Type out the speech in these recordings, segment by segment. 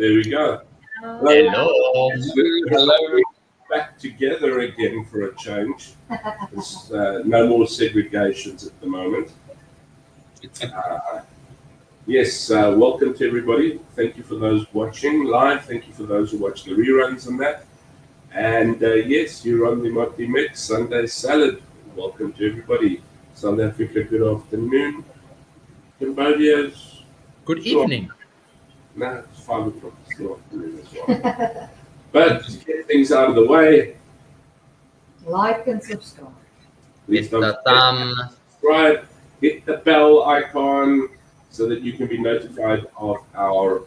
There we go. Hello. Hello. We're back together again for a change. There's no more segregations at the moment. Yes, welcome to everybody. Thank you for those watching live. Thank you for those who watch the reruns and that. And yes, you're on the Motley Mix Sunday Salad. Welcome to everybody. South Africa, good afternoon. Cambodia's Good evening. No, it's 5 o'clock. It's still afternoon as well. But to get things out of the way, Like and subscribe. please Hit don't the thumb. subscribe, hit the bell icon so that you can be notified of our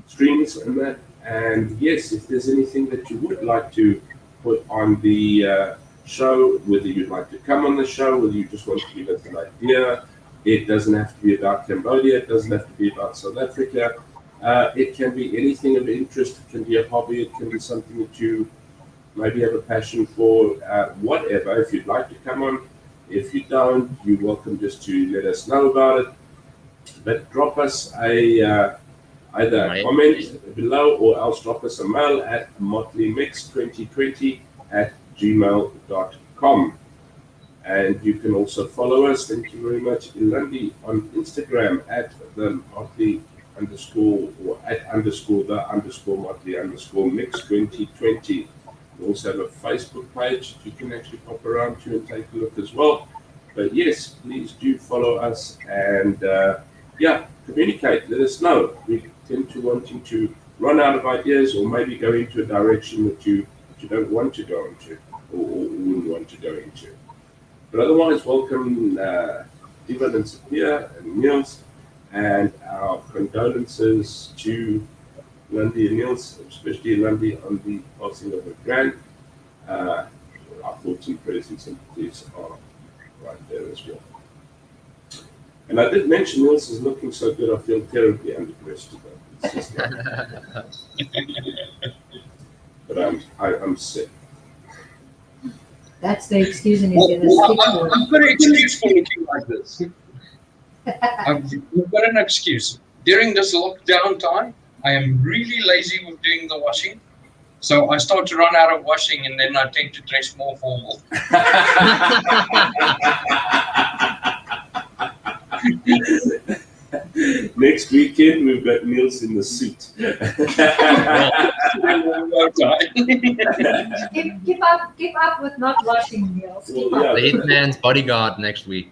streams and that. And yes, if there's anything that you would like to put on the show, whether you'd like to come on the show, whether you just want to give us an idea, it doesn't have to be about Cambodia, it doesn't have to be about South Africa. It can be anything of interest, it can be a hobby, it can be something that you maybe have a passion for, whatever. If you'd like to come on, if you don't, you're welcome just to let us know about it. But drop us a either a comment below or else drop us a mail at motleymix2020@gmail.com. And you can also follow us, thank you very much, Ilandi, on Instagram at the Motley _ or at _ Motley _ mix 2020. We also have a Facebook page that you can actually pop around to and take a look as well. But yes, please do follow us and communicate, let us know. We tend to wanting to run out of ideas or maybe go into a direction that you don't want to go into or wouldn't want to go into. But otherwise, welcome Ivan and Sophia and Niels, and our condolences to Lundy and Niels, especially Lundy on the passing of her grand. Our thoughts and prayers and sympathies are right there as well. And I did mention Niels is looking so good, I feel terribly underdressed today. It's just but I'm sick. That's the excuse, and he's going to stick to it. I've got an excuse for looking like this. I've got an excuse. During this lockdown time, I am really lazy with doing the washing. So I start to run out of washing and then I tend to dress more formal. Next weekend, we've got Niels in the suit. Keep up with not washing meals. Keep up. The Hitman's bodyguard next week.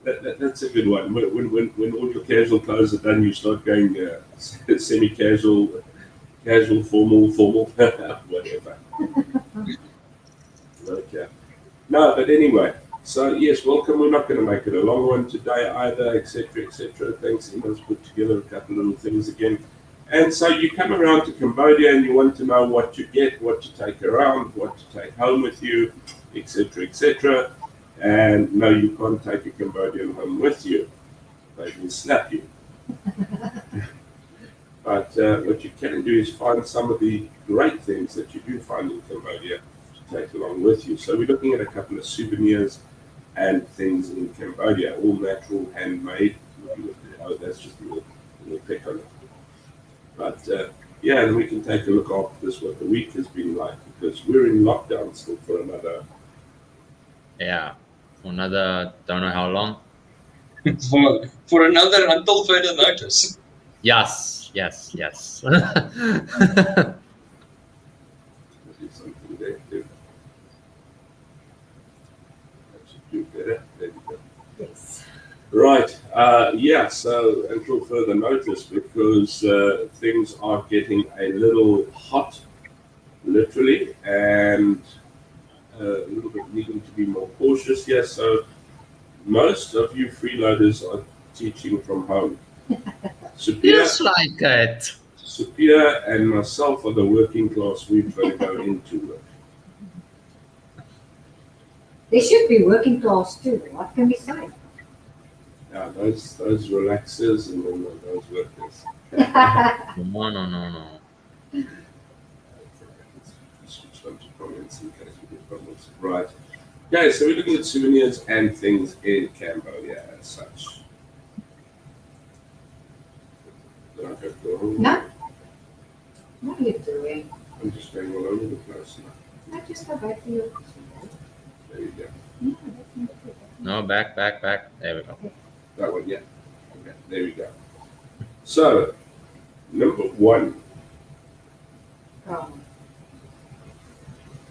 That's a good one. When all your casual clothes are done, you start going semi-casual, casual, formal, whatever. Okay. No, but anyway. So yes, welcome. We're not going to make it a long one today either, etc., etc. Thanks, Iman's put together a couple of little things again. And so you come around to Cambodia and you want to know what to get, what to take around, what to take home with you, etc., etc. And no, you can't take a Cambodian home with you. They will slap you. But what you can do is find some of the great things that you do find in Cambodia to take along with you. So we're looking at a couple of souvenirs and things in Cambodia, all natural, handmade. Oh, that's just a little pick on it. But then we can take a look after this, what the week has been like, because we're in lockdown still for another. Yeah, for another, don't know how long. for another until further notice. Yes. Something there too. That should do better. There we go. Yes. Right. So until further notice, because things are getting a little hot, literally, and a little bit needing to be more cautious here. So most of you freeloaders are teaching from home. Feels like it. Sophia and myself are the working class. We've got to go into work. They should be working class too. What can we say? Yeah, those relaxers and then those workers. No. Switch on to comments in case we get problems. Right. Okay, so we're looking at souvenirs and things in Cambodia as such. I go wrong? No? What are you doing? I'm just going all over the place now. I just go back to your. There you go. No, that's not good. No, back. There we go. That one, yeah. Okay, there we go. So, number 1, Wrong.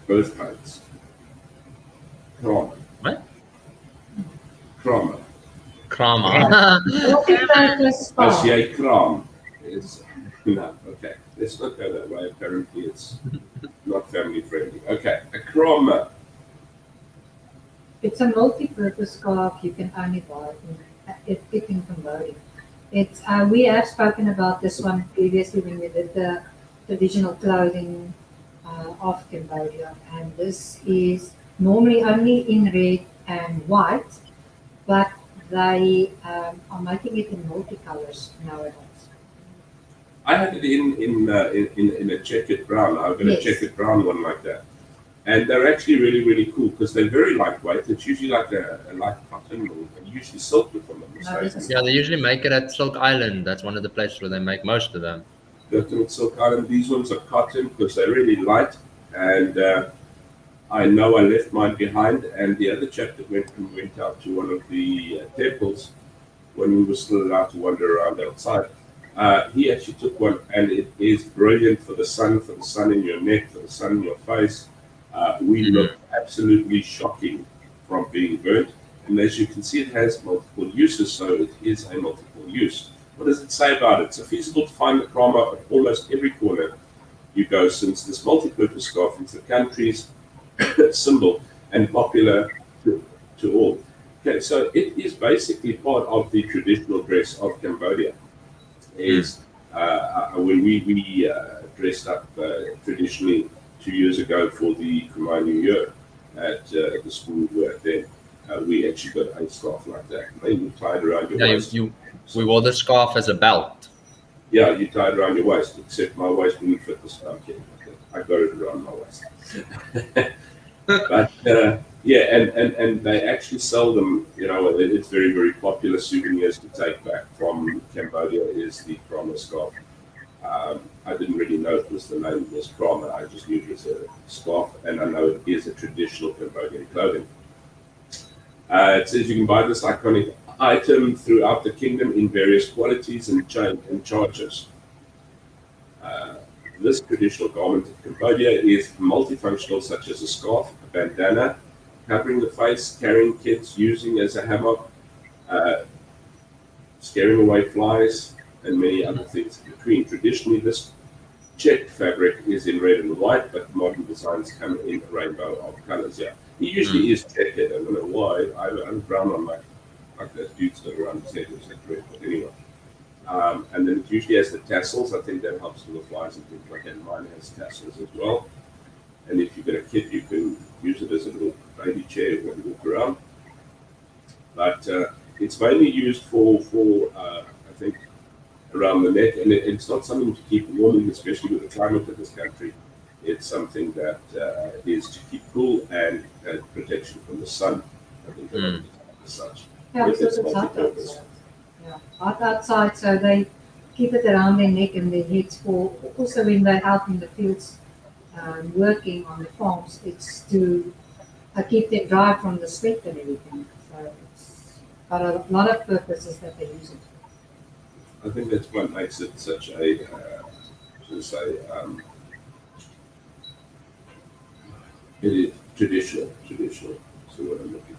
birth pains. Krama. What? Krama. Krama. Multi-purpose As spa. jy kram is no, okay. Let's not go that way. Apparently it's not family friendly. Okay, a krama. It's a multi-purpose scarf you can only buy in Cambodia. It's we have spoken about this one previously when we did the traditional clothing of Cambodia, and this is normally only in red and white, but they are making it in multicolors nowadays. I had it in a checkered brown. I've got a Yes. checkered brown one like that. And they're actually really, really cool because they're very lightweight. It's usually like a light cotton or usually silk if I'm not mistaken. is- Yeah, they usually make it at Silk Island. That's one of the places where they make most of them. Curtain silk island. These ones are cotton because they're really light. And I know I left mine behind. And the other chap that went out to one of the temples when we were still allowed to wander around outside. He actually took one, and it is brilliant for the sun in your neck, for the sun in your face. We look absolutely shocking from being burnt. And as you can see, it has multiple uses, so it is a multiple use. What does it say about it? It's feasible to find the krama at almost every corner you go, since this multi-purpose scarf is the country's symbol and popular to all. Okay, so it is basically part of the traditional dress of Cambodia. Is when we dressed up traditionally 2 years ago for the Khmer New Year at the school we were at then. We actually got a scarf like that. You tie it around your Yeah, waist. we wore the scarf as a belt. Yeah, you tie it around your waist, except my waist wouldn't fit the scarf. I got it around my waist. But yeah, and they actually sell them. You know, it's very, very popular souvenirs to take back from Cambodia is the krama scarf. I didn't really know it was the name was krama. I just knew it was a scarf, and I know it is a traditional Cambodian clothing. It says you can buy this iconic item throughout the kingdom in various qualities and charges. This traditional garment of Cambodia is multifunctional, such as a scarf, a bandana, covering the face, carrying kids, using as a hammock, scaring away flies, and many other things in between. Traditionally, this checked fabric is in red and white, but modern designs come in a rainbow of colors. Yeah, it usually is checkered. I don't know why. I'm brown on like that dude's got around his head, it's like red, but anyway. And then it usually has the tassels. I think that helps with the flies and things like that. Mine has tassels as well. And if you've got a kid, you can use it as a little baby chair when you walk around. But it's mainly used for I think, around the neck. And it's not something to keep warm, especially with the climate of this country. It's something that is to keep cool and protection from the sun. I think as such. Yeah, If because it's it's hot multi-purpose. outside. Yeah, hot outside, so they keep it around their neck and their heads for also when they're out in the fields working on the farms. It's to keep them dry from the sweat and everything. So it's got a lot of purposes that they use it. I think that's what makes it such a, it is traditional. So what I'm looking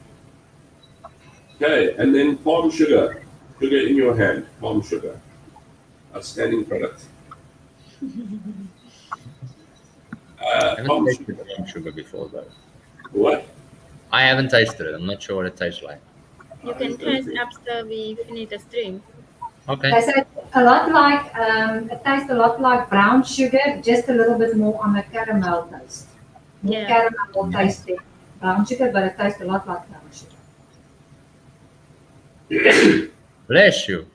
for. Okay, and then palm sugar in your hand, palm sugar, outstanding product. I haven't Palm tasted sugar. palm sugar before, though. What? I haven't tasted it. I'm not sure what it tastes like. You can taste after we finish the stream. Okay. They say a lot like it tastes a lot like brown sugar, just a little bit more on the caramel taste. More Yeah. caramel taste than brown sugar, but it tastes a lot like brown sugar. Bless you.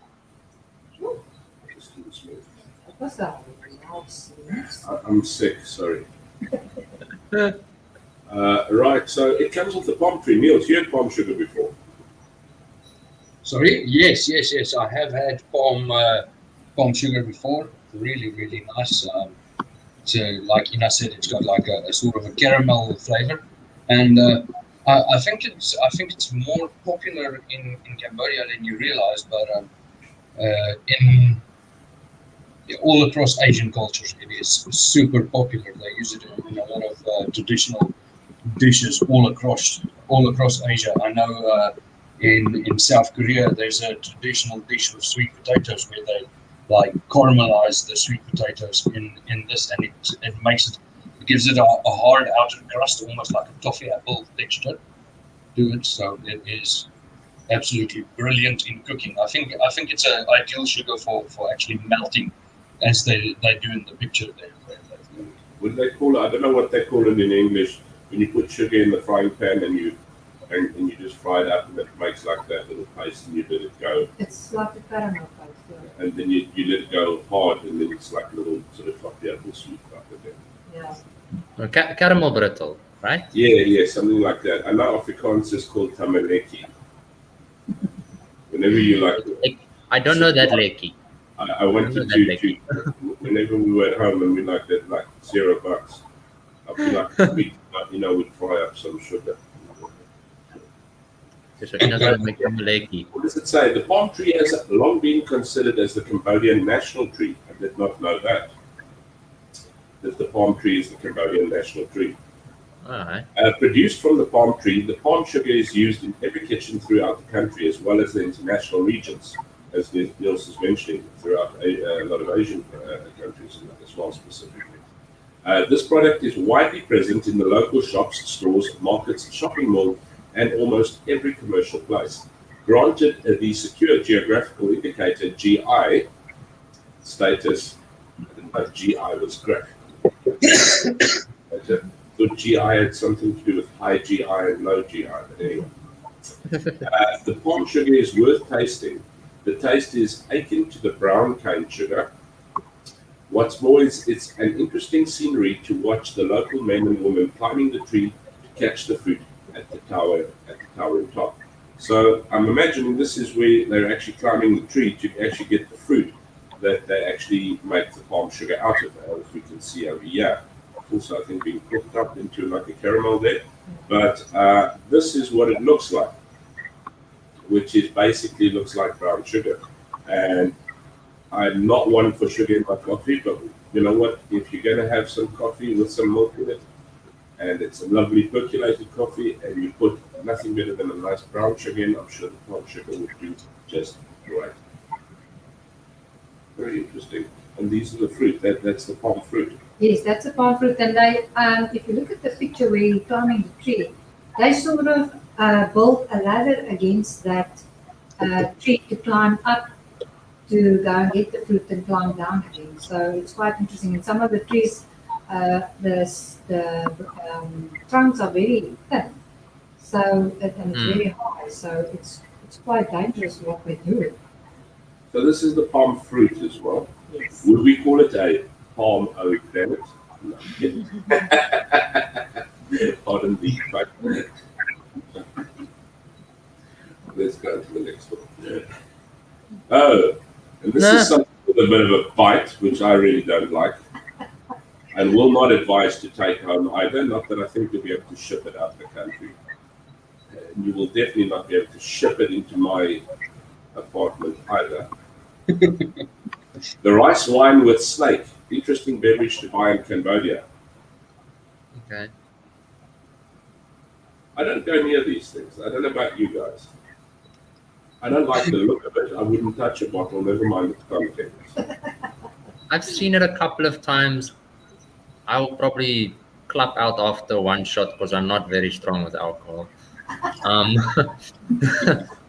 What's that? Loud sneeze. I'm sick, sorry. Right, so it comes off the palm tree. Niels, you had palm sugar before. Sorry? Yes. I have had palm palm sugar before. Really, really nice. So, like Ina said, it's got like a sort of a caramel flavor, and I think it's more popular in Cambodia than you realize. But in all across Asian cultures, it is super popular. They use it in a lot of traditional dishes all across Asia. I know in South Korea there's a traditional dish with sweet potatoes where they like caramelize the sweet potatoes in this, and it gives it a hard outer crust, almost like a toffee apple texture to it. So it is absolutely brilliant in cooking. I think it's an ideal sugar for actually melting, as they do in the picture there. What do they call it? I don't know what they call it in English. When you put sugar in the frying pan and you just fry it up, and it makes like that little paste, and you let it go. It's like a caramel paste. Yeah. And then you let it go hard, and then it's like a little sort of toffee apple sweet like that. Yeah. Caramel brittle, right? Yeah, something like that. I know Afrikaans is called tamaleki. Whenever you like, I don't know that lecky. I wanted to whenever we were at home and we like that, like $0, I feel like we'd fry up some sugar. So you're not going to make them lecky. What does it say? The palm tree has long been considered as the Cambodian national tree. I did not know that the palm tree is the Cambodian national tree. All right. Produced from the palm tree, the palm sugar is used in every kitchen throughout the country, as well as the international regions, as Niels is mentioning, throughout a lot of Asian countries as well, specifically. This product is widely present in the local shops, stores, markets, shopping malls, and almost every commercial place. Granted the secure geographical indicator GI status, I didn't know GI was great. So GI had something to do with high GI and low GI, but anyway. The palm sugar is worth tasting. The taste is akin to the brown cane sugar. What's more is it's an interesting scenery to watch the local men and women climbing the tree to catch the fruit at the tower top. So I'm imagining this is where they're actually climbing the tree to actually get the fruit that they actually make the palm sugar out of, as we can see over here. Also, I think being cooked up into like a caramel there. But this is what it looks like, which is basically looks like brown sugar. And I'm not one for sugar in my coffee, but you know what? If you're going to have some coffee with some milk in it, and it's a lovely percolated coffee, and you put nothing better than a nice brown sugar in, I'm sure the palm sugar would do just right. Very interesting. And these are the fruit. That's the palm fruit. Yes, that's a palm fruit. And if you look at the picture where you're climbing the tree, they sort of built a ladder against that tree to climb up to go and get the fruit and climb down again. So it's quite interesting. And some of the trees, the trunks are very thin, so and it's very high. So it's quite dangerous what they do. So this is the palm fruit as well. Yes. Would we call it a palm oak planet? No, I'm kidding. Pardon the fact. Let's go to the next one. Oh, and this is something with a bit of a bite, which I really don't like, and will not advise to take home either. Not that I think you'll be able to ship it out of the country. And you will definitely not be able to ship it into my apartment either. The rice wine with snake. Interesting beverage to buy in Cambodia. Okay. I don't go near these things. I don't know about you guys. I don't like the look of it. I wouldn't touch a bottle, never mind the contents. I've seen it a couple of times. I will probably clap out after one shot because I'm not very strong with alcohol.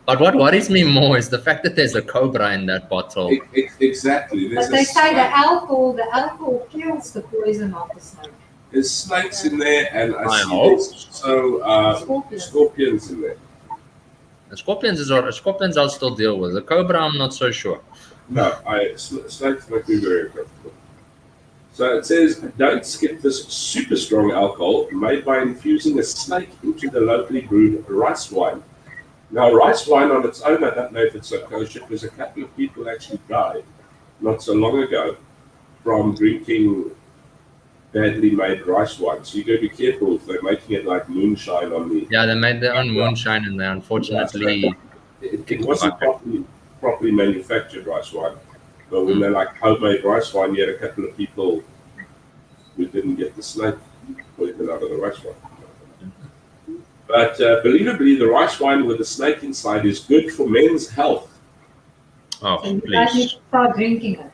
But what worries me more is the fact that there's a cobra in that bottle. Exactly. But they say the alcohol kills the poison of the snake. There's snakes in there, and I see hope. there's also scorpions in there. The scorpions I'll still deal with. The cobra, I'm not so sure. No, snakes make me very uncomfortable. So it says, don't skip this super strong alcohol made by infusing a snake into the locally brewed rice wine. Now, rice wine on its own, I don't know if it's so kosher, because a couple of people actually died not so long ago from drinking badly made rice wine. So you got to be careful if they're making it like moonshine on the. Yeah, they made their own moonshine, and they unfortunately It kicked the wasn't bucket. properly manufactured rice wine. But when they're like homemade rice wine, you had a couple of people who didn't get the snake poison out of the rice wine. But believably, the rice wine with the snake inside is good for men's health. Oh, So you guys need please. to start drinking it.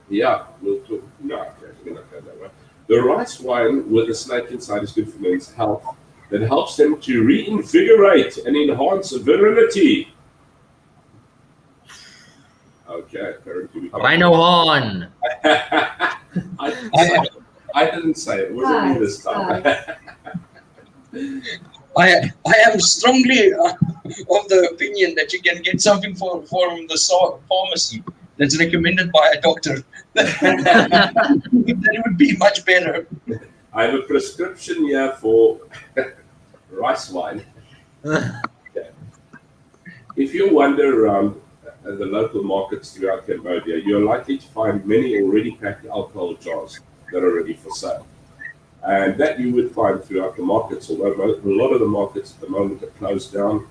Yeah, we'll talk. No, okay, we're not going that way. The rice wine with the snake inside is good for men's health. That helps them to reinvigorate and enhance virility. Okay, apparently we can't. Rhino horn. I didn't say it. It wasn't me this time. I am strongly of the opinion that you can get something from the pharmacy that's recommended by a doctor. That would be much better. I have a prescription here for rice wine. Okay. If you wander around the local markets throughout Cambodia, you're likely to find many already packed alcohol jars that are ready for sale. And that you would find throughout the markets, although a lot of the markets at the moment are closed down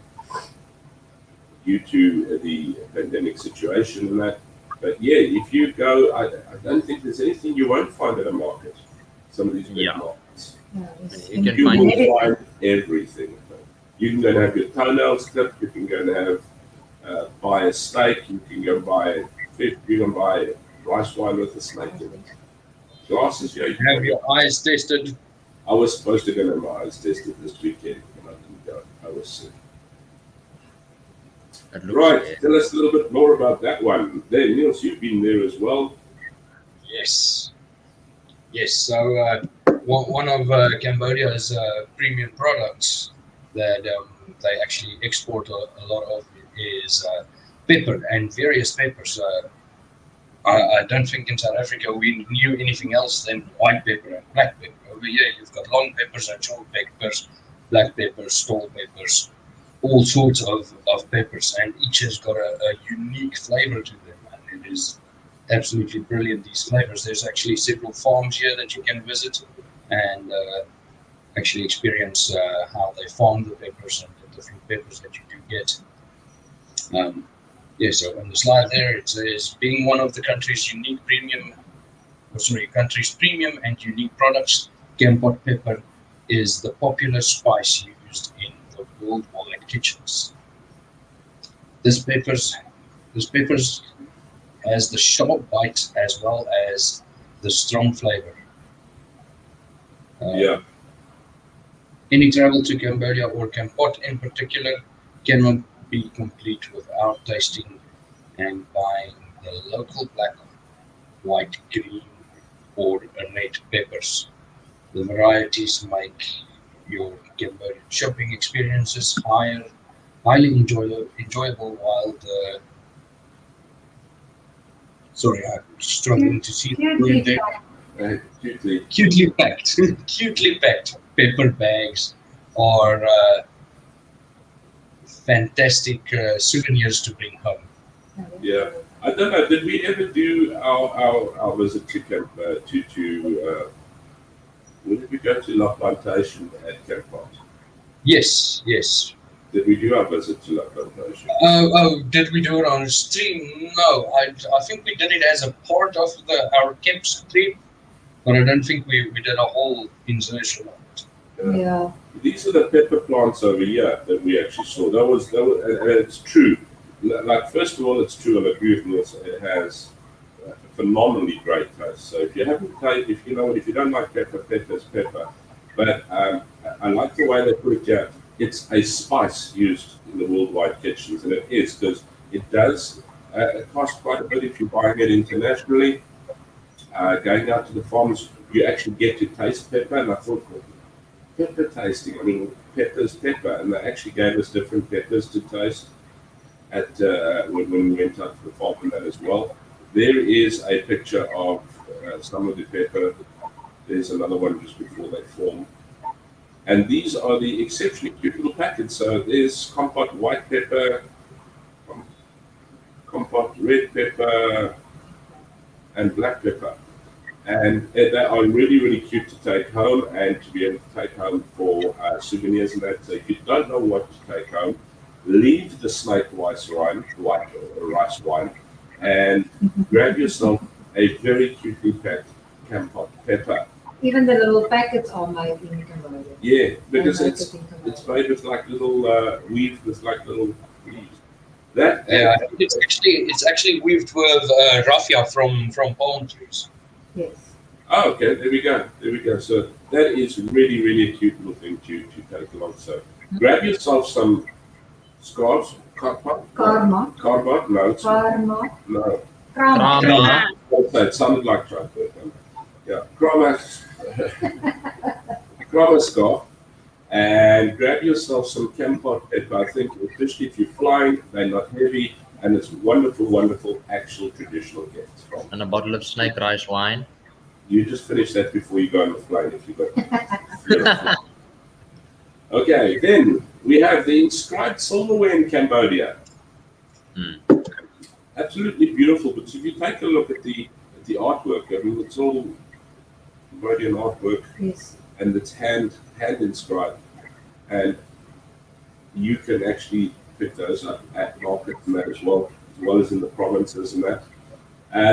due to the pandemic situation and that. But yeah, if you go, I don't think there's anything you won't find at a market. Some of these big markets. Yeah, it's You can You find will find everything. You can go and have your toenails clipped. You can go and have buy a steak. You can go buy fish. You can buy rice wine with a snake in it. Glasses, yeah. Have your eyes tested. I was supposed to go and have my eyes tested this weekend, and I didn't go. I was sick. It looks Right, weird. tell us a little bit more about that one. There, Niels, you've been there as well. Yes. Yes. So one of Cambodia's premium products that they actually export a lot of is pepper and various peppers. I don't think in South Africa we knew anything else than white pepper and black pepper. Over here, you've got long peppers and short peppers, black peppers, tall peppers, all sorts of peppers, and each has got a unique flavor to them. And it is absolutely brilliant, these flavors. There's actually several farms here that you can visit and actually experience how they farm the peppers and the different peppers that you do get. Yeah, so on the slide there, it says, being one of the country's country's premium and unique products, Kampot pepper is the popular spice used in the worldwide kitchens. This pepper has the sharp bite as well as the strong flavor. Yeah. Any travel to Cambodia or Kampot in particular cannot be complete without tasting and buying the local black, white, green, or red peppers. The varieties make your Cambodian shopping experiences highly enjoyable, while the I'm struggling to see the word there. Cutely packed paper bags are fantastic souvenirs to bring home. Yeah. I don't know. Did we ever do our visit to Camp where did we go to La Plantation at Kampot? Yes. Did we do our visit to La Plantation? Did we do it on stream? No, I think we did it as a part of our camp trip, but I don't think we did a whole insertion of it. Yeah. These are the pepper plants over here that we actually saw. That was and it's true. Like, first of all, it's true. I agree with Niels. It has a phenomenally great taste. So if you haven't tried, if you don't like pepper, pepper's pepper. But I like the way they put it here. It's a spice used in the worldwide kitchens, and it is, because it does cost quite a bit if you're buying it internationally. Going out to the farms, you actually get to taste pepper, and I thought, pepper tasting. I mean, pepper's pepper, and they actually gave us different peppers to taste at when we went out to the farm and that as well. There is a picture of some of the pepper. There's another one just before they form. And these are the exceptionally cute little packets. So there's Kampot white pepper, Kampot red pepper, and black pepper. And they are really, really cute to take home and to be able to take home for souvenirs and that. So if you don't know what to take home, leave the snake rice wine, and grab yourself a very cutely packed Cambodia pepper. Even the little packets are made in Cambodia. Yeah, because They make it's it in Cambodia. it's made with like little weave with like little leaves. That Yeah, I think it's actually weaved with raffia from palm trees. Yes. Oh, okay, there we go. There we go. So that is really, really a cute little thing to take along. So grab yourself some scarves. Karma. Cardboard? No. Karma. No. Krama. Krama. Also, it sounded like chocolate. Yeah. Krama scarf. And grab yourself some Cambodia pepper. I think, especially if you're flying, they're not heavy. And it's wonderful, wonderful actual traditional gifts. And a bottle of snake rice wine. You just finish that before you go on the plane if you got. Okay, then we have the inscribed silverware in Cambodia. Absolutely beautiful. But if you take a look at the artwork, I mean, it's all Cambodian artwork, Yes. and it's hand inscribed, and you can actually pick those up at markets and that as well as in the provinces and that.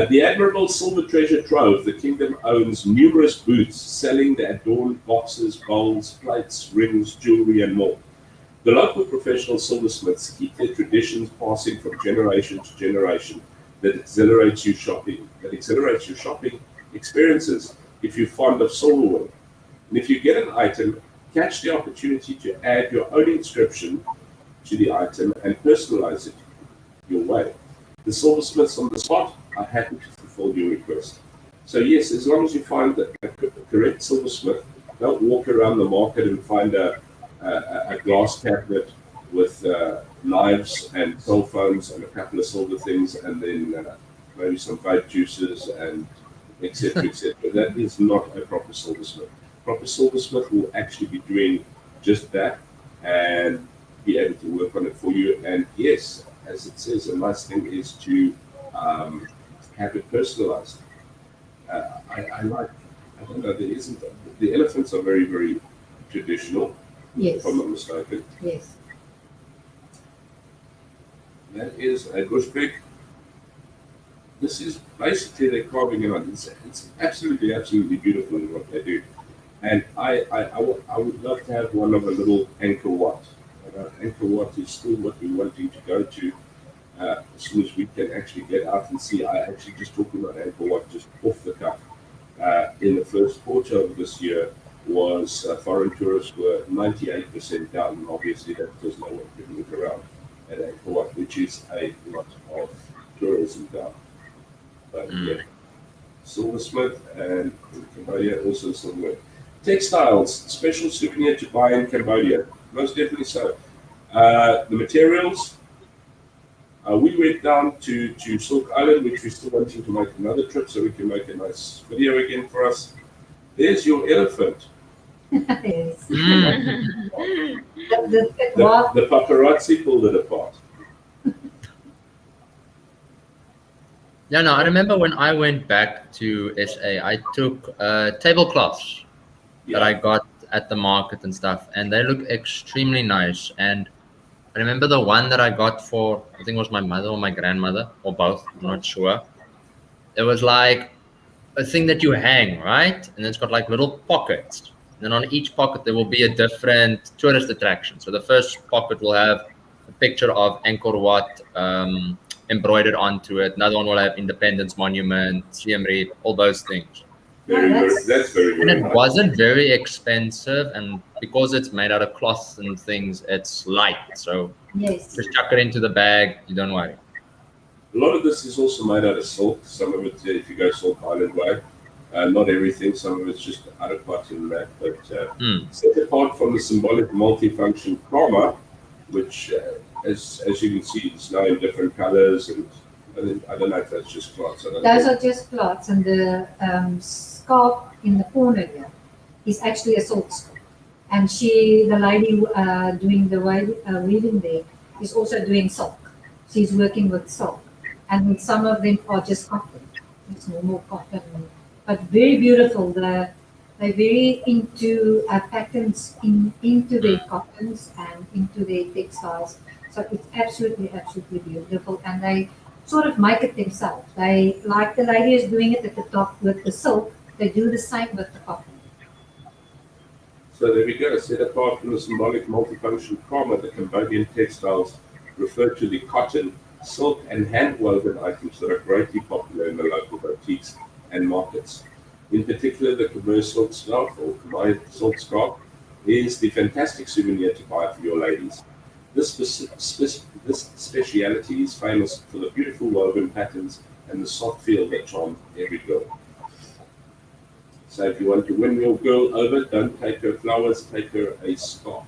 The admirable silver treasure trove, the kingdom owns numerous booths selling the adorned boxes, bowls, plates, rings, jewelry, and more. The local professional silversmiths keep their traditions passing from generation to generation that exhilarates your shopping experiences if you're fond of silverware. And if you get an item, catch the opportunity to add your own inscription to the item and personalize it your way. The silversmiths on the spot are happy to fulfill your request. So yes, as long as you find the correct silversmith, don't walk around the market and find a glass cabinet with knives and cell phones and a couple of silver things, and then maybe some vape juices and etc. etc. That is not a proper silversmith. Proper silversmith will actually be doing just that and be able to work on it for you. And yes, as it says, a nice thing is to have it personalized. I don't know, there isn't, the elephants are very, very traditional, Yes. if I'm not mistaken. Yes. That is a bushbeck. This is basically they're carving it on. It's absolutely, absolutely beautiful in what they do. And I would love to have one of a little Angkor Wat. Angkor Wat is still what we're wanting to go to as soon as we can actually get out and see. I actually just talking about Angkor Wat just off the cuff. In the first quarter of this year was foreign tourists were 98% down. And obviously that's because no one can look around at Angkor Wat, which is a lot of tourism down. But yeah, silversmith and in Cambodia also silverware. Textiles, special souvenir to buy in Cambodia. Most definitely so. The materials, we went down to Silk Island, which we're still wanting to make another trip so we can make a nice video again for us. There's your elephant. Yes. Mm. The paparazzi pulled it apart. Yeah, no, I remember when I went back to SA, I took tablecloths that I got at the market and stuff, and they look extremely nice. And I remember the one that I got for, I think it was my mother or my grandmother, or both, I'm not sure. It was like a thing that you hang, right? And it's got like little pockets. And then on each pocket, there will be a different tourist attraction. So the first pocket will have a picture of Angkor Wat embroidered onto it. Another one will have Independence Monument, Siem Reap, all those things. That's very, And very it nice. wasn't very expensive, and because it's made out of cloth and things, it's light. So Yes. just chuck it into the bag, you don't worry. A lot of this is also made out of silk. Some of it, if you go Silk Island way, not everything. Some of it's just other parts of that. But set apart from the symbolic multifunction karma, which, as you can see, it's now in different colors, and I don't know if that's just cloths. Those are just cloths, and the scarf in the corner here is actually a silk scarf. And the lady doing the weaving there is also doing silk. She's working with silk, and some of them are just cotton. it's normal cotton, but very beautiful. They're very into patterns into their cottons and into their textiles. So it's absolutely beautiful, and they sort of make it themselves. They like the lady is doing it at the top with the silk. They do the same with the cotton. So there we go. Set apart from the symbolic multifunction karma, the Cambodian textiles refer to the cotton, silk, and hand-woven items that are greatly popular in the local boutiques and markets. In particular, the Khmer silk scarf or Khmer silk scarf is the fantastic souvenir to buy for your ladies. This speciality is famous for the beautiful woven patterns and the soft feel that charms every girl. So if you want to win your girl over, don't take her flowers, take her a scarf.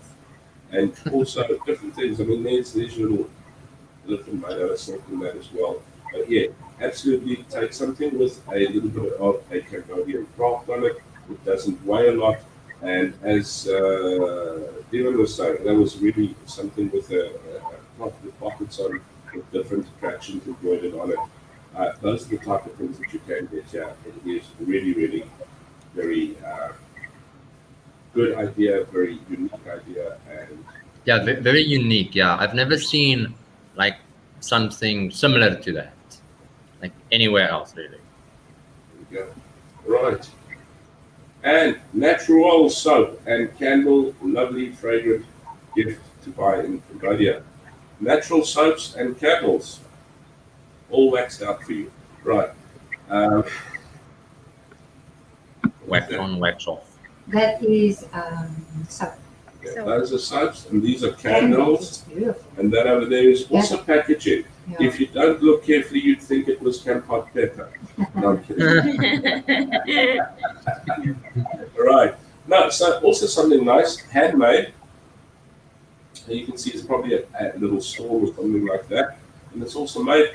And also different things. I mean, there's little made out of silk in that as well. But yeah, absolutely take something with a little bit of a Cambodian craft on it. It doesn't weigh a lot. And as Dylan was saying, that was really something with a cloth with pockets on, with different attractions embroidered on it. Those are the type of things that you can get here. It is really very good idea, very unique idea, and Yeah, very unique. Yeah, I've never seen like something similar to that, like anywhere else really. there we go. Right. And natural soap and candle, lovely fragrant gift to buy in Cambodia. Natural soaps and candles, all waxed out for you. Right. Wax on, wax off. That is soap. Yeah, So- those are soaps, and these are It's candles. beautiful. And that over there is also packaging. Yeah. If you don't look carefully, you'd think it was Campot pepper. No, I'm kidding. Right. No, so also something nice, handmade. You can see it's probably a little store or something like that. And it's also made,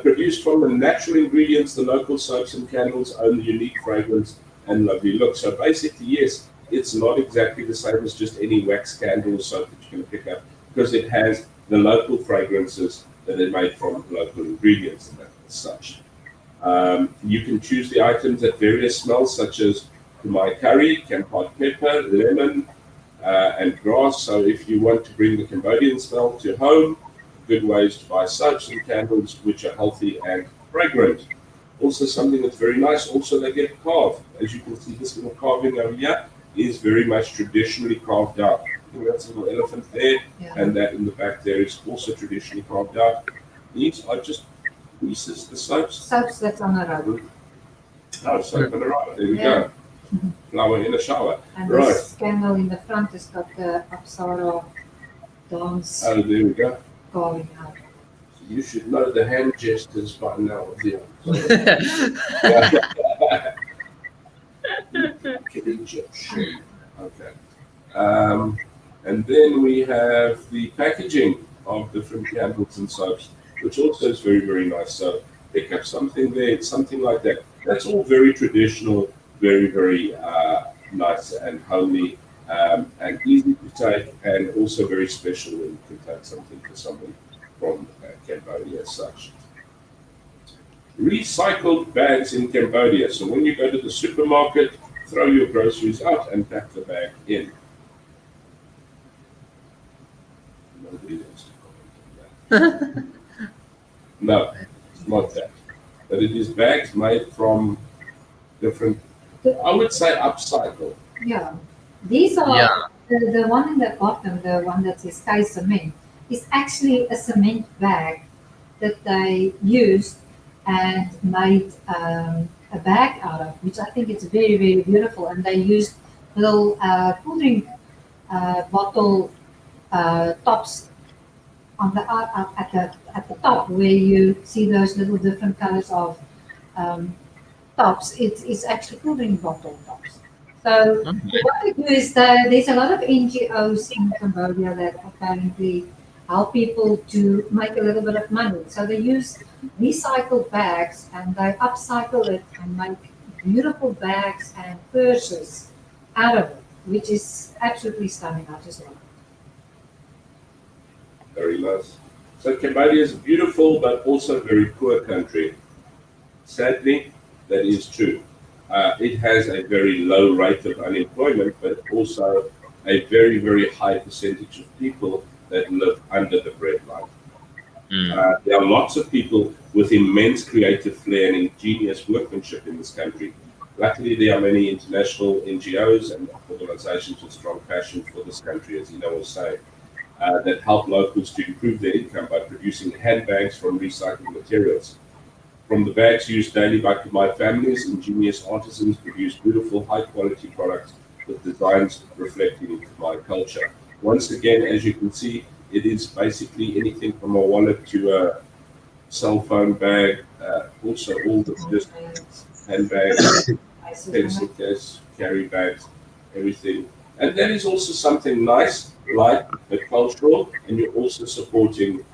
produced from the natural ingredients. The local soaps and candles own the unique fragrance and lovely look. So basically, yes, it's not exactly the same as just any wax candle or soap that you can pick up, because it has the local fragrances that are made from local ingredients and that as such. You can choose the items at various smells, such as Khmer curry, Campot pepper, lemon, and grass. So if you want to bring the Cambodian smell to home, good ways to buy soaps and candles which are healthy and fragrant. Also something that's very nice, also they get carved. As you can see, this little carving over here is very much traditionally carved out. I think that's a little elephant there, Yeah. and that in the back there is also traditionally carved out. These are just pieces, the soaps. Soaps that's on a rope. Oh, soap in a row. There we Yeah. go. Flower in a shower. And Right. this candle in the front has got the Apsara dance Oh, there we go. carving out. You should know the hand gestures by now. Yeah. Okay. And then we have the packaging of different candles and soaps, which also is very nice. So pick up something there, something like that. That's all very traditional, very nice and homely, and easy to take, and also very special when you can take something for someone from Cambodia as such. Recycled bags in Cambodia. So when you go to the supermarket, throw your groceries out and pack the bag in. Nobody wants to comment on that. No, it's not that. But it is bags made from different, I would say upcycle. Yeah. These are Yeah. the one in the bottom, the one that says Sky Cement, is actually a cement bag that they used and made a bag out of, which I think is very beautiful. And they used little cool drink bottle tops on the at the top, where you see those little different colors of tops. It's actually cool drink bottle tops. So what they do is there's a lot of NGOs in Cambodia that apparently help people to make a little bit of money. So they use recycled bags and they upcycle it and make beautiful bags and purses out of it, which is absolutely stunning. I just love it. Very nice. So Cambodia is a beautiful but also very poor country. Sadly, that is true. It has a very low rate of unemployment, but also a very, very high percentage of people that live under the breadline. There are lots of people with immense creative flair and ingenious workmanship in this country. Luckily, there are many international NGOs and organizations with strong passion for this country, as Ina was saying, that help locals to improve their income by producing handbags from recycled materials. From the bags used daily by my families, ingenious artisans produce beautiful, high-quality products with designs reflecting my culture. Once again, as you can see, it is basically anything from a wallet to a cell phone bag, also all the just handbags, pencil case, carry bags, everything. And that is also something nice, like a cultural, and you're also supporting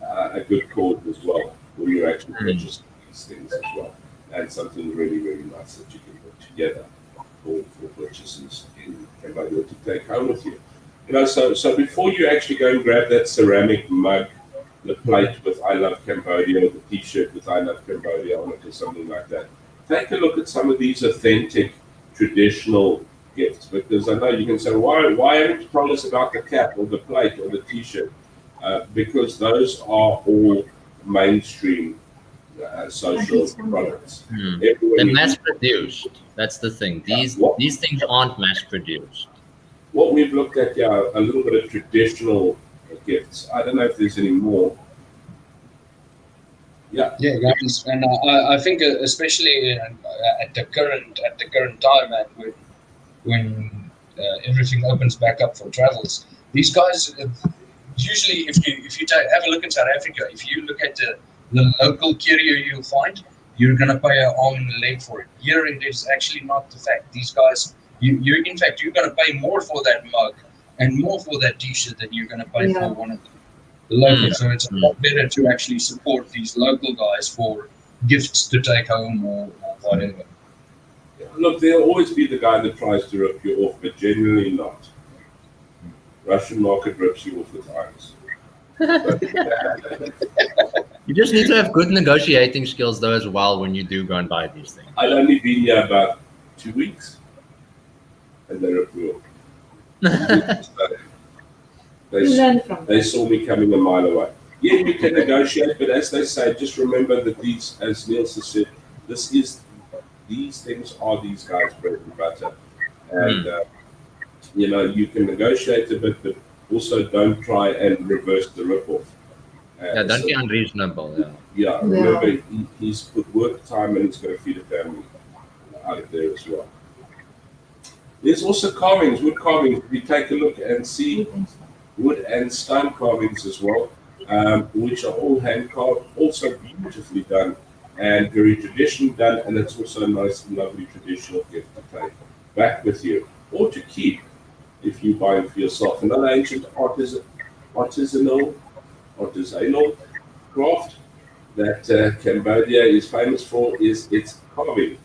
a good cause as well, when you're actually purchasing these things as well. And something really, really nice that you can put together for purchases in Cambodia to take home with you. You know, so before you actually go and grab that ceramic mug, the plate with I Love Cambodia, or the T-shirt with I Love Cambodia on it, or something like that, take a look at some of these authentic, traditional gifts. Because I know you can say, why haven't you told us about the cap or the plate or the T-shirt? Because those are all mainstream social products. They're mass produced. That's the thing. These things aren't mass produced. What we've looked at, a little bit of traditional gifts. I don't know if there's any more. Yeah, guys, and I think especially at the current time, and when everything opens back up for travels, these guys usually, if you have a look in South Africa, if you look at the local curio you'll find, you're gonna pay an arm and a leg for it. Here it is actually not the fact. These guys, you're gonna pay more for that mug and more for that T-shirt than you're gonna pay for one of the local. So it's a lot better to actually support these local guys for gifts to take home or whatever. Look, there'll always be the guy that tries to rip you off, but generally not. Russian market rips you off with eyes. You just need to have good negotiating skills though as well when you do go and buy these things. I'd only been here about 2 weeks, and they ripped me off. They saw me coming a mile away. Yeah, you can negotiate, but as they say, just remember that these, as Niels has said, these things are these guys' bread and butter. And, you can negotiate a bit, but also don't try and reverse the rip-off. Don't be unreasonable. Remember, he's put work time and he's going to feed a family out of there as well. There's also carvings, wood carvings. If you take a look and see wood and stone carvings as well, which are all hand carved, also beautifully done and very traditionally done, and it's also a nice and lovely traditional gift to take back with you or to keep if you buy it for yourself. Another ancient artisanal craft that Cambodia is famous for is its carving.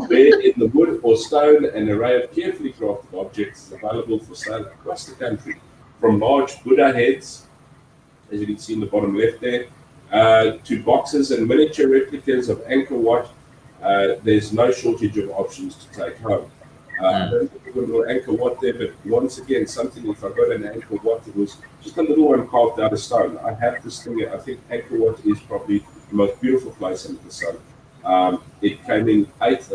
Where in the wood or stone, an array of carefully crafted objects is available for sale across the country, from large Buddha heads, as you can see in the bottom left there, to boxes and miniature replicas of Angkor Wat. There's no shortage of options to take home. I don't think we're going to Angkor Wat there, but once again, something, if I got an Angkor Wat, it was just a little one carved out of stone. I have this thing, I think Angkor Wat is probably the most beautiful place under the sun. It came in 8th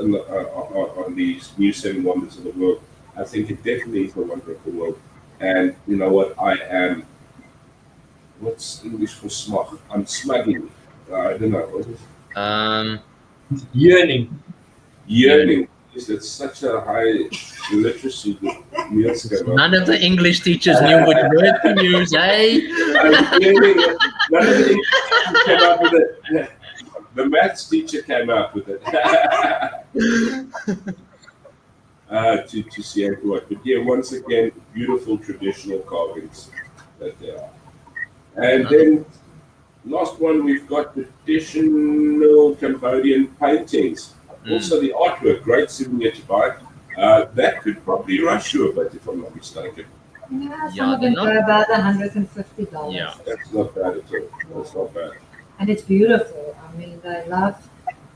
on these new 7 wonders of the world. I think it definitely is a wonder of the world. And you know what? I am, what's English for smug? I'm smugging. I don't know. What is it? Yearning. It's such a high literacy that Niels came up. None of the English teachers knew what word to use, eh? None of the English teachers came up with it. The maths teacher came up with it. To see Angkor Wat. But yeah, once again, beautiful traditional carvings that they are. And then last one, we've got traditional Cambodian paintings. Also the artwork, great souvenir to buy. That could probably rush you a bit if I'm not mistaken. Some of them go about $150. Yeah. That's not bad at all. That's not bad. and it's beautiful. I mean, I love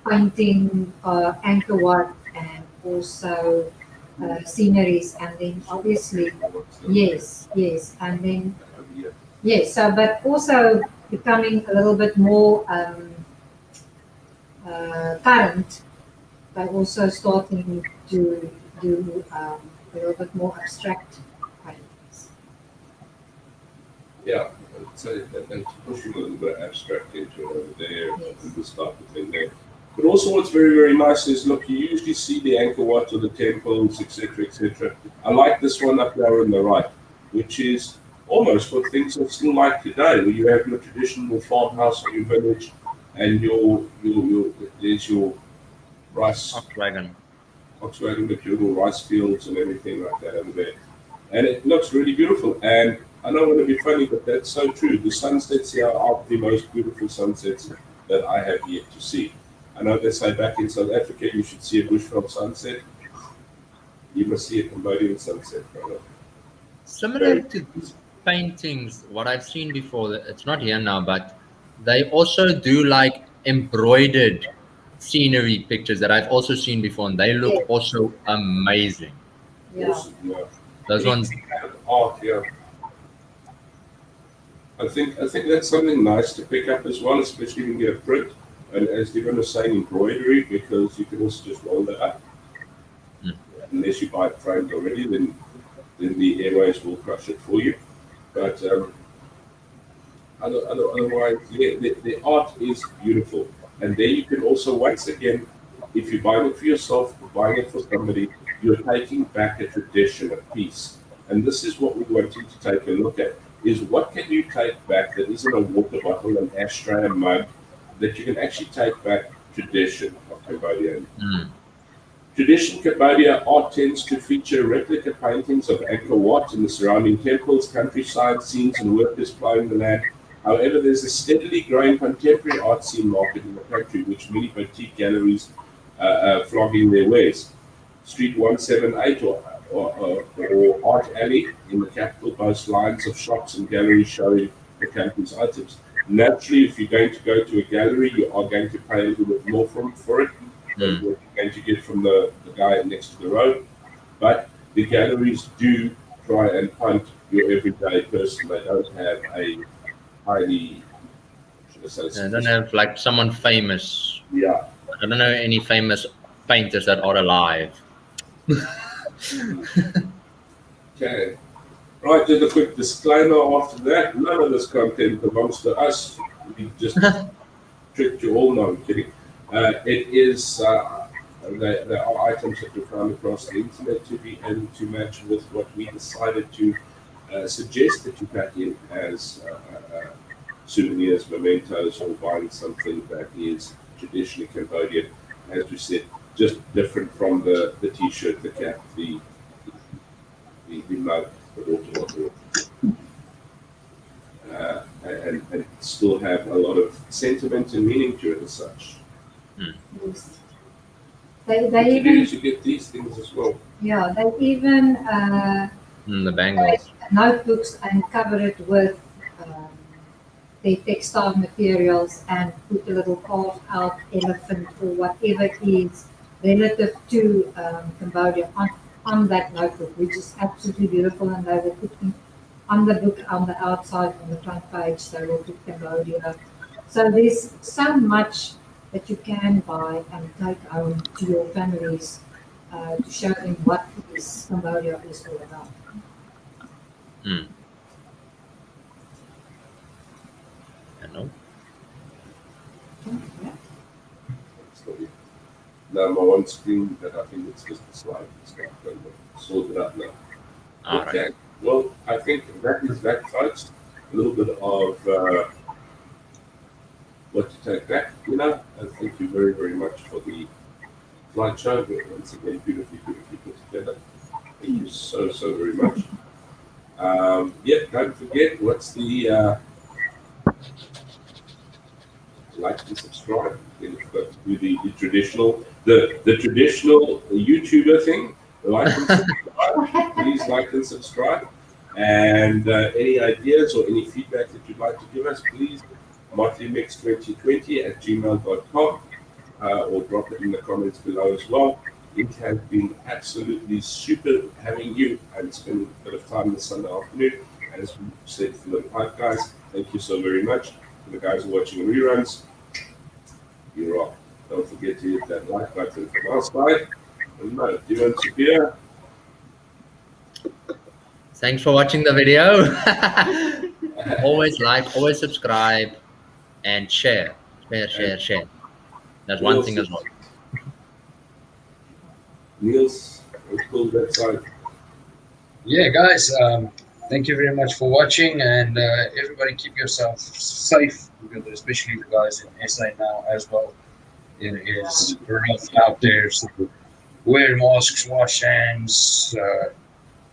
painting Angkor Wat and also sceneries, and then obviously, yes, and then yes. So, but also becoming a little bit more current by also starting to do a little bit more abstract paintings. Yeah, so and pushing a little bit abstract into it over there Yes. and this type of thing there. But also, what's very, very nice is look, you usually see the Angkor Wat or the temples, etc., etc. I like this one up there on the right, which is almost what things are still like today, where you have your traditional farmhouse or your village, and there's your rice Dragon. Volkswagen with your little rice fields and everything like that over there. And it looks really beautiful. And I don't want to be funny, but that's so true. The sunsets here are the most beautiful sunsets that I have yet to see. I know they say back in South Africa you should see a bushveld sunset. You must see a Cambodian sunset, brother. Similar to these paintings, what I've seen before, it's not here now, but they also do like embroidered scenery pictures that I've also seen before, and they look Yes. also amazing. Yeah. Awesome, yeah. Those ones, Art, yeah. I think that's something nice to pick up as well, especially when you get a print. And as you're going to say, embroidery, because you can also just roll that up. Mm. Unless you buy it framed already, then the airways will crush it for you. But otherwise, yeah, the art is beautiful. And there you can also, once again, if you're buying it for yourself or buying it for somebody, you're taking back a tradition, a piece. And this is what we're wanting to take a look at, is what can you take back that isn't a water bottle, an ashtray, a mug, that you can actually take back tradition of Cambodia. Tradition Cambodia art tends to feature replica paintings of Angkor Wat and the surrounding temples, countryside scenes, and workers plowing the land. However, there's a steadily growing contemporary art scene market in the country, which many boutique galleries flogging their wares. Street 178 or Art Alley in the capital boasts lines of shops and galleries showing the country's items. Naturally, if you're going to go to a gallery, you are going to pay a little bit more for it than what you're going to get from the guy next to the road. But the galleries do try and punt your everyday person. They don't have a highly, should I say, I don't have like someone famous. yeah. I don't know any famous painters that are alive. Okay. Right, just a quick disclaimer after that. None of this content belongs to us. We just tricked you all. No, I'm kidding. It is, there are items that we found across the internet to be able to match with what we decided to suggest that you pack in as souvenirs, mementos, or buying something that is traditionally Cambodian. As we said, just different from the t-shirt, the cap, the mug, the water bottle, and still have a lot of sentiment and meaning to it as such. Yes. What They you do even, is you get these things as well. yeah, they even The bangles. notebooks and cover it with their textile materials and put a little carved out elephant or whatever is relative to Cambodia on that notebook, which is absolutely beautiful. And they will put on the book on the outside, on the front page, they will put Cambodia. So there's so much that you can buy and take home to your families to show them what is Cambodia is all about. I know. Yeah. Now my one screen, but I think it's just a slide. It's not going to sort it out now. All Okay. right. Well, I think that is that, folks. A little bit of what to take back, and thank you very, very much for the slideshow. Once again, beautifully put together. Thank you so very much. Don't forget, what's the like and subscribe. You've got to do the traditional YouTuber thing. Like and subscribe. Please like and subscribe. And any ideas or any feedback that you'd like to give us, please motley mix2020@gmail.com, or drop it in the comments below as well. It has been absolutely super having you and spending a bit of time this Sunday afternoon. As we said for the pipe guys, thank you so very much. For the guys watching reruns, you're off. Don't forget to hit that like button from our side. And no, do you want to hear? Thanks for watching the video. Always like, always subscribe, and share. Share. That's one thing as well. Niels, cool website. Yeah, guys, thank you very much for watching, and everybody keep yourself safe, because especially the guys in SA now as well. It is rough out there, so wear masks, wash hands,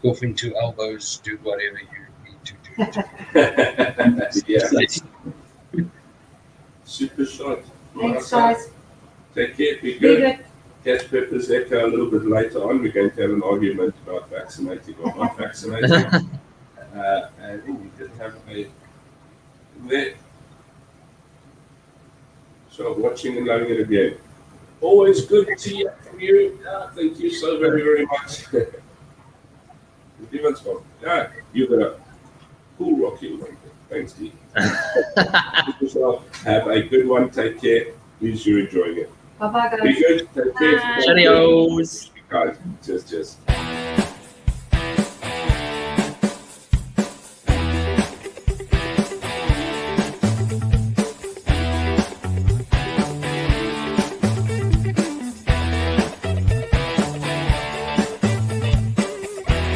cough into elbows, do whatever you need to do. Yeah. Super shot. Thanks, guys. Take care, be Be good. good. Catch Pepper's Echo a little bit later on. We're going to have an argument about vaccinating or not vaccinating. And we did have a there. So watching and loving it again. Always good to hear from you. Thank you so very, very much. Yeah, you got a cool rocky one. Thanks, D. Have a good one. Take care. Please, you're enjoying it. Bye-bye, guys. Be good. Take care. Cheerios. Guys, cheers.